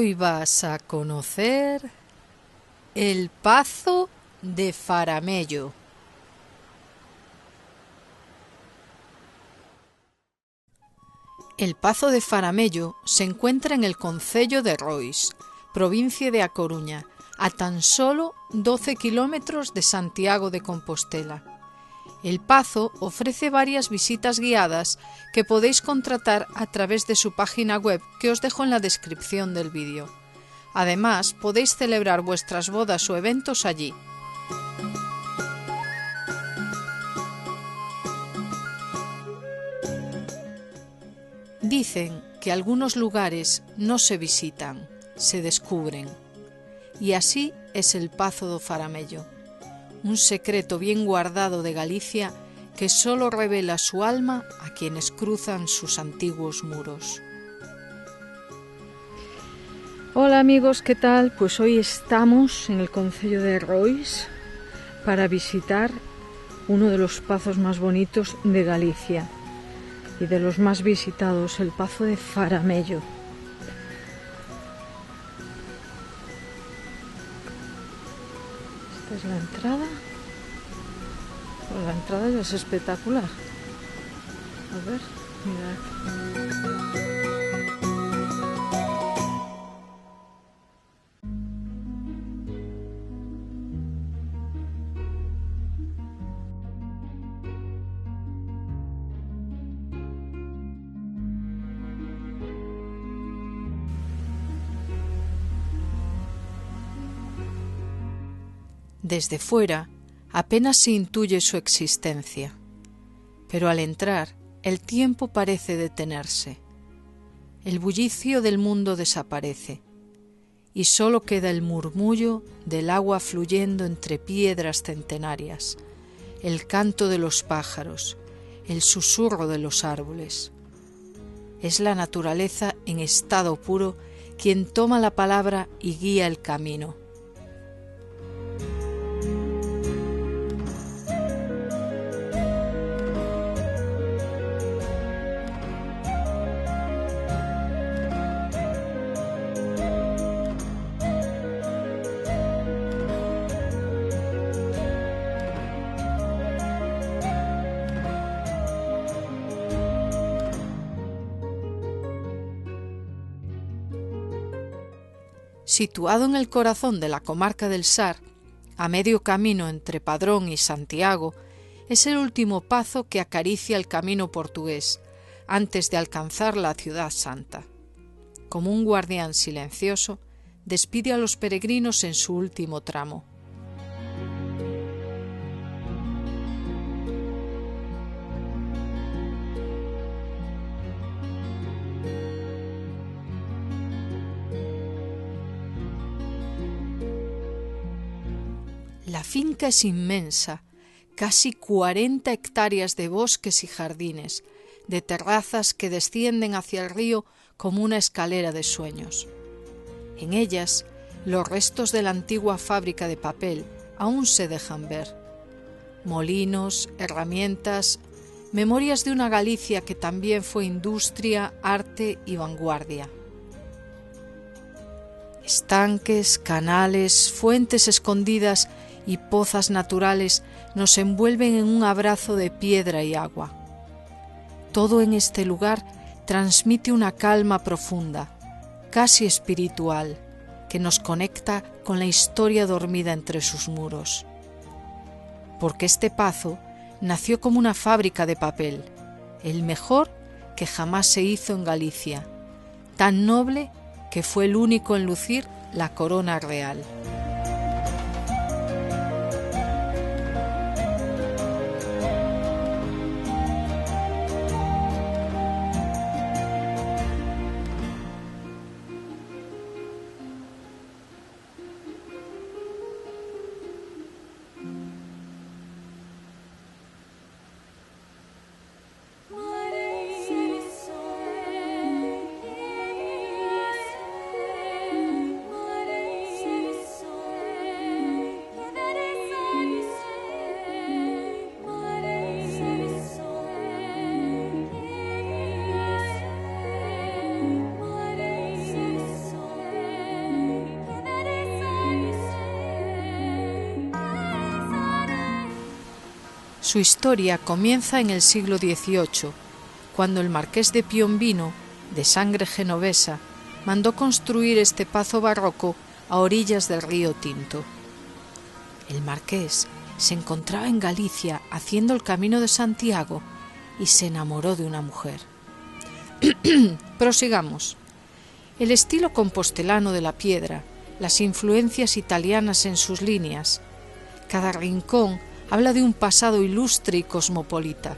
Hoy vas a conocer el Pazo de Faramello. El Pazo de Faramello se encuentra en el concello de Rois, provincia de A Coruña, a tan solo 12 kilómetros de Santiago de Compostela. El Pazo ofrece varias visitas guiadas que podéis contratar a través de su página web que os dejo en la descripción del vídeo. Además, podéis celebrar vuestras bodas o eventos allí. Dicen que algunos lugares no se visitan, se descubren. Y así es el Pazo do Faramello, un secreto bien guardado de Galicia que solo revela su alma a quienes cruzan sus antiguos muros. Hola amigos, ¿qué tal? Pues hoy estamos en el concello de Rois para visitar uno de los pazos más bonitos de Galicia y de los más visitados, el Pazo de Faramello. Esta es la entrada. Pues la entrada ya es espectacular. A ver, mirad. Desde fuera apenas se intuye su existencia, pero al entrar el tiempo parece detenerse. El bullicio del mundo desaparece y solo queda el murmullo del agua fluyendo entre piedras centenarias, el canto de los pájaros, el susurro de los árboles. Es la naturaleza en estado puro quien toma la palabra y guía el camino. Situado en el corazón de la comarca del Sar, a medio camino entre Padrón y Santiago, es el último pazo que acaricia el camino portugués antes de alcanzar la ciudad santa. Como un guardián silencioso, despide a los peregrinos en su último tramo. La finca es inmensa, casi 40 hectáreas de bosques y jardines, de terrazas que descienden hacia el río como una escalera de sueños. En ellas, los restos de la antigua fábrica de papel aún se dejan ver. Molinos, herramientas, memorias de una Galicia que también fue industria, arte y vanguardia. Estanques, canales, fuentes escondidas y pozas naturales nos envuelven en un abrazo de piedra y agua. Todo en este lugar transmite una calma profunda, casi espiritual, que nos conecta con la historia dormida entre sus muros. Porque este pazo nació como una fábrica de papel, el mejor que jamás se hizo en Galicia, tan noble que fue el único en lucir la corona real. Su historia comienza en el siglo XVIII, cuando el marqués de Piombino, de sangre genovesa, mandó construir este pazo barroco a orillas del río Tinto. El marqués se encontraba en Galicia haciendo el Camino de Santiago y se enamoró de una mujer. Prosigamos. El estilo compostelano de la piedra, las influencias italianas en sus líneas. Cada rincón habla de un pasado ilustre y cosmopolita.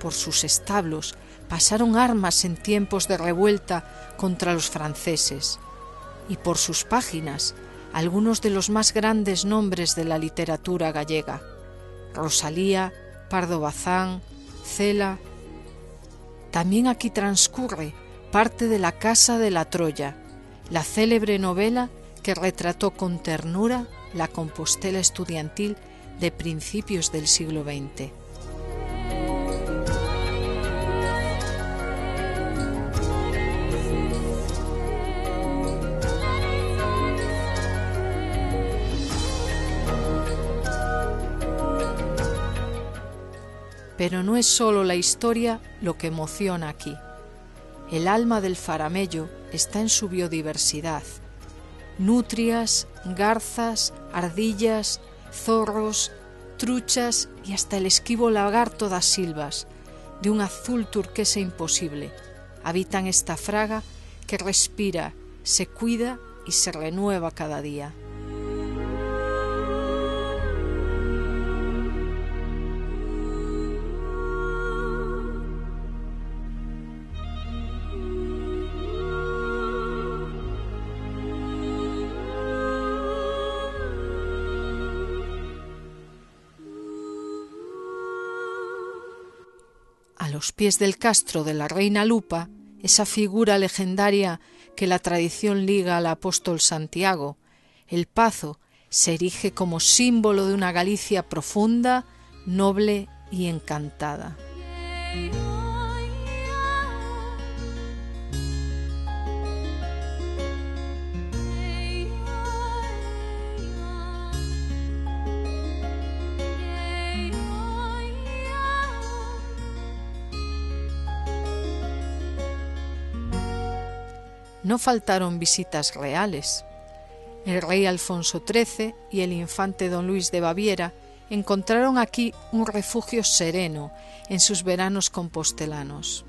Por sus establos pasaron armas en tiempos de revuelta contra los franceses, y por sus páginas algunos de los más grandes nombres de la literatura gallega: Rosalía, Pardo Bazán, Cela. También aquí transcurre parte de La Casa de la Troya, la célebre novela que retrató con ternura la Compostela estudiantil de principios del siglo XX. Pero no es solo la historia lo que emociona aquí. El alma del Faramello está en su biodiversidad. Nutrias, garzas, ardillas, zorros, truchas y hasta el esquivo lagarto das silvas, de un azul turquesa imposible, habitan esta fraga que respira, se cuida y se renueva cada día. A los pies del castro de la Reina Lupa, esa figura legendaria que la tradición liga al apóstol Santiago, el Pazo se erige como símbolo de una Galicia profunda, noble y encantada. No faltaron visitas reales. El rey Alfonso XIII y el infante don Luis de Baviera encontraron aquí un refugio sereno en sus veranos compostelanos.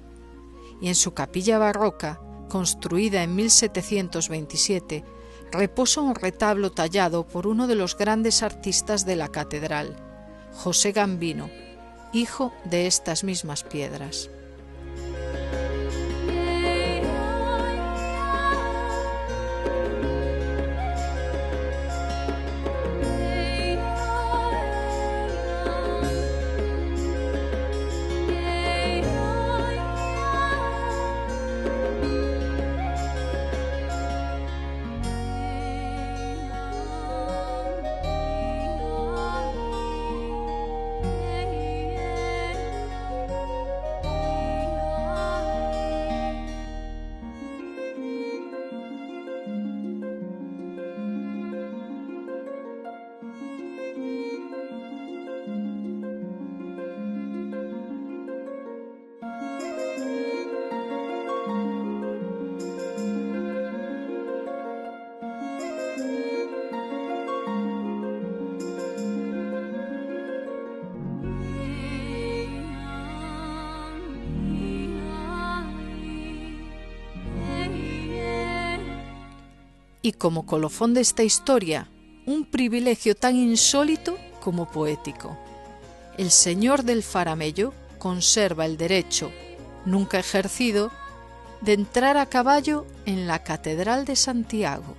Y en su capilla barroca, construida en 1727, reposa un retablo tallado por uno de los grandes artistas de la catedral, José Gambino, hijo de estas mismas piedras. Y como colofón de esta historia, un privilegio tan insólito como poético. El señor del Faramello conserva el derecho, nunca ejercido, de entrar a caballo en la Catedral de Santiago.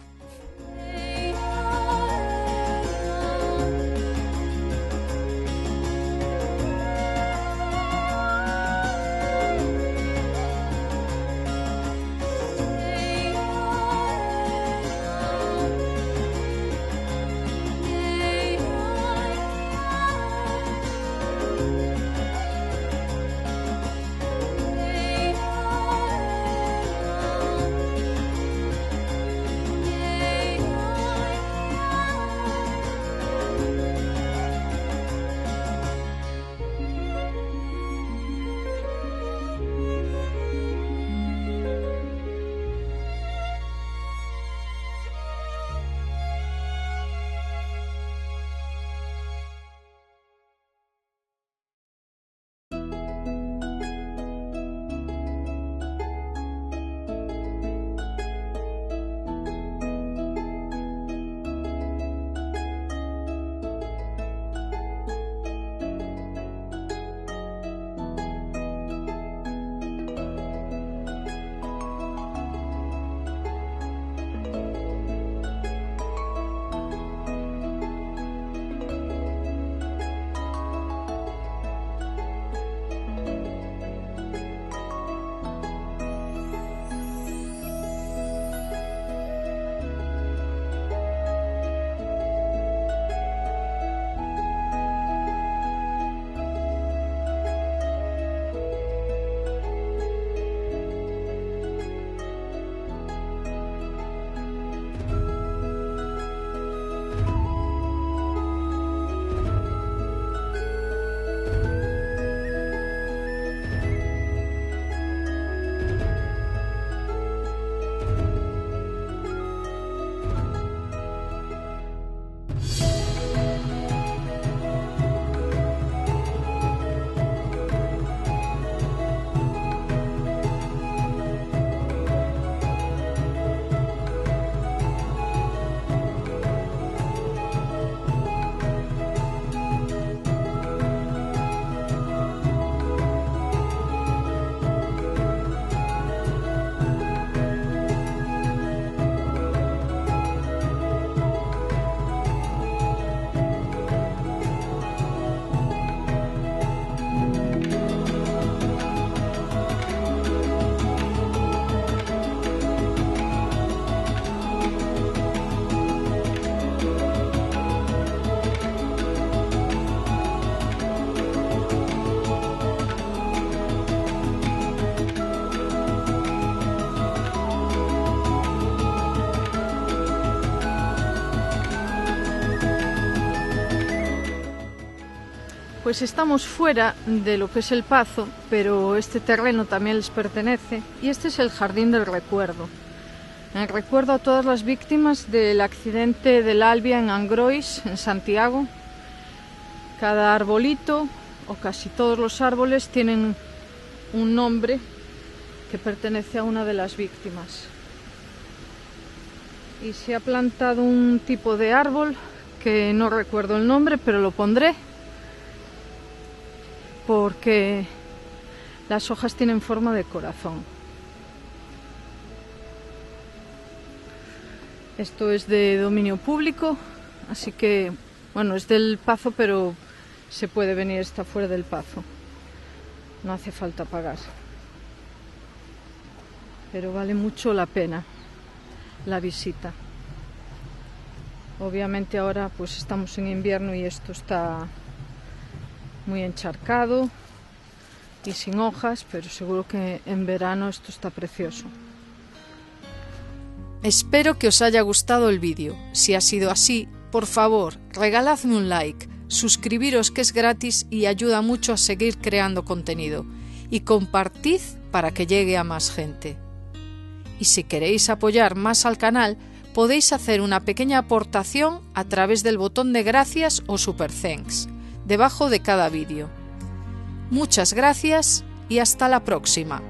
Pues estamos fuera de lo que es el Pazo, pero este terreno también les pertenece y este es el Jardín del Recuerdo. En recuerdo a todas las víctimas del accidente del Albia en Angrois, en Santiago. Cada arbolito, o casi todos los árboles, tienen un nombre que pertenece a una de las víctimas. Y se ha plantado un tipo de árbol que no recuerdo el nombre, pero lo pondré, porque las hojas tienen forma de corazón. Esto es de dominio público, así que, bueno, es del Pazo, pero se puede venir, está fuera del Pazo. No hace falta pagar. Pero vale mucho la pena la visita. Obviamente ahora pues estamos en invierno y esto está muy encharcado y sin hojas, pero seguro que en verano esto está precioso. Espero que os haya gustado el vídeo. Si ha sido así, por favor, regaladme un like, suscribiros que es gratis y ayuda mucho a seguir creando contenido, y compartid para que llegue a más gente. Y si queréis apoyar más al canal, podéis hacer una pequeña aportación a través del botón de gracias o super thanks, debajo de cada vídeo. Muchas gracias y hasta la próxima.